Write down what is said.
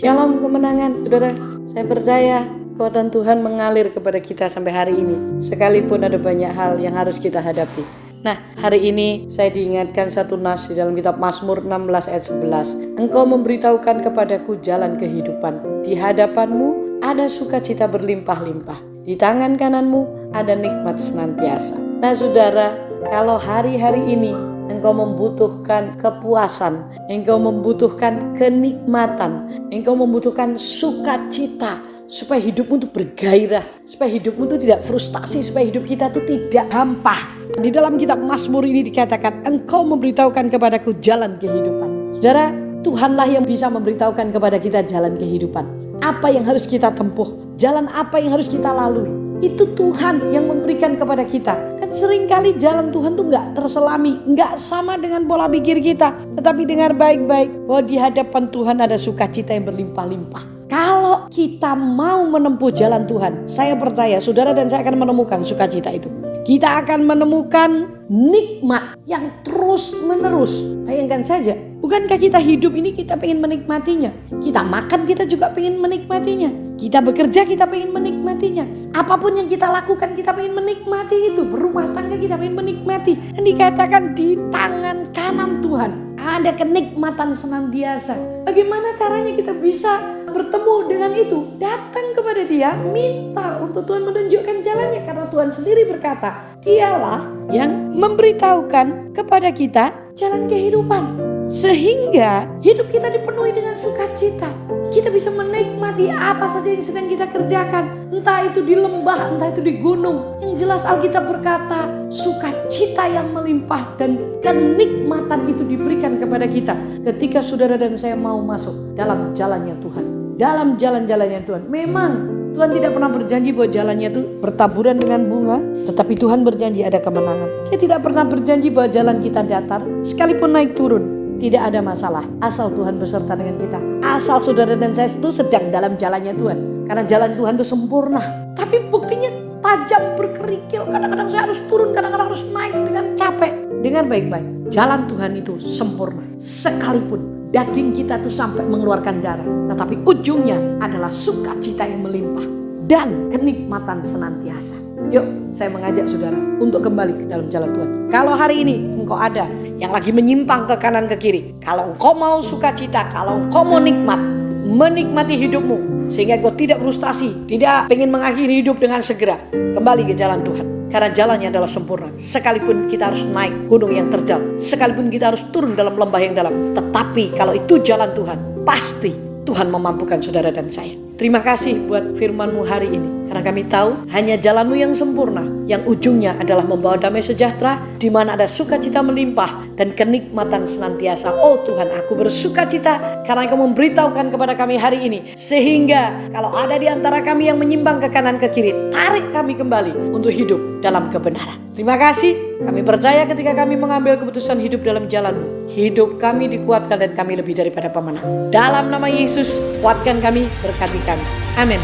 Shalom kemenangan, saudara. Saya percaya kekuatan Tuhan mengalir kepada kita sampai hari ini. Sekalipun ada banyak hal yang harus kita hadapi. Nah, hari ini saya diingatkan satu nas di dalam kitab Mazmur 16 ayat 11. Engkau memberitahukan kepadaku jalan kehidupan. Di hadapanmu ada sukacita berlimpah-limpah. Di tangan kananmu ada nikmat senantiasa. Nah, saudara, kalau hari-hari ini engkau membutuhkan kepuasan, engkau membutuhkan kenikmatan, engkau membutuhkan sukacita, supaya hidupmu itu bergairah, supaya hidupmu itu tidak frustasi, supaya hidup kita itu tidak hampa. Di dalam kitab Mazmur ini dikatakan, engkau memberitahukan kepadaku jalan kehidupan. Saudara, Tuhanlah yang bisa memberitahukan kepada kita jalan kehidupan. Apa yang harus kita tempuh, jalan apa yang harus kita lalui, itu Tuhan yang memberikan kepada kita. Kan seringkali jalan Tuhan tuh gak terselami, gak sama dengan pola pikir kita. Tetapi dengar baik-baik bahwa di hadapan Tuhan ada sukacita yang berlimpah-limpah. Kalau kita mau menempuh jalan Tuhan, saya percaya saudara dan saya akan menemukan sukacita itu. Kita akan menemukan nikmat yang terus menerus. Bayangkan saja, bukankah kita hidup ini kita pengen menikmatinya? Kita makan kita juga pengen menikmatinya. Kita bekerja kita pengen menikmatinya. Apapun yang kita lakukan kita pengen menikmati itu. Berumah tangga kita pengen menikmati. Dan dikatakan di tangan kanan Tuhan ada kenikmatan senantiasa. Bagaimana caranya kita bisa bertemu dengan itu? Datang kepada Dia, minta untuk Tuhan menunjukkan jalannya. Karena Tuhan sendiri berkata, Dialah yang memberitahukan kepada kita jalan kehidupan. Sehingga hidup kita dipenuhi dengan sukacita. Kita bisa menikmati apa saja yang sedang kita kerjakan. Entah itu di lembah, entah itu di gunung. Yang jelas Alkitab berkata, sukacita yang melimpah dan kenikmatan itu diberikan kepada kita. Ketika saudara dan saya mau masuk dalam jalannya Tuhan. Dalam jalan-jalannya Tuhan. Memang Tuhan tidak pernah berjanji bahwa jalannya itu bertaburan dengan bunga. Tetapi Tuhan berjanji ada kemenangan. Dia tidak pernah berjanji bahwa jalan kita datar. Sekalipun naik turun, tidak ada masalah. Asal Tuhan beserta dengan kita. Asal saudara dan saya itu sedang dalam jalannya Tuhan. Karena jalan Tuhan itu sempurna. Tapi buktinya tajam berkerikil. Kadang-kadang saya harus turun, kadang-kadang harus naik dengan capek. Dengar baik-baik. Jalan Tuhan itu sempurna. Sekalipun daging kita tuh sampai mengeluarkan darah. Tetapi ujungnya adalah sukacita yang melimpah. Dan kenikmatan senantiasa. Yuk, saya mengajak saudara untuk kembali ke dalam jalan Tuhan. Kalau hari ini engkau ada yang lagi menyimpang ke kanan ke kiri. Kalau engkau mau sukacita, kalau engkau mau menikmati hidupmu. Sehingga engkau tidak frustasi, tidak pengen mengakhiri hidup dengan segera. Kembali ke jalan Tuhan. Karena jalannya adalah sempurna. Sekalipun kita harus naik gunung yang terjal. Sekalipun kita harus turun dalam lembah yang dalam. Tetapi kalau itu jalan Tuhan, pasti Tuhan memampukan saudara dan saya. Terima kasih buat firman-Mu hari ini. Karena kami tahu hanya jalan-Mu yang sempurna. Yang ujungnya adalah membawa damai sejahtera. Di mana ada sukacita melimpah dan kenikmatan senantiasa. Oh Tuhan, aku bersukacita karena Engkau memberitahukan kepada kami hari ini. Sehingga kalau ada di antara kami yang menyimpang ke kanan ke kiri, tarik kami kembali untuk hidup dalam kebenaran. Terima kasih. Kami percaya ketika kami mengambil keputusan hidup dalam jalan-Mu, hidup kami dikuatkan dan kami lebih daripada pemenang. Dalam nama Yesus, kuatkan kami, berkati kami. Amin.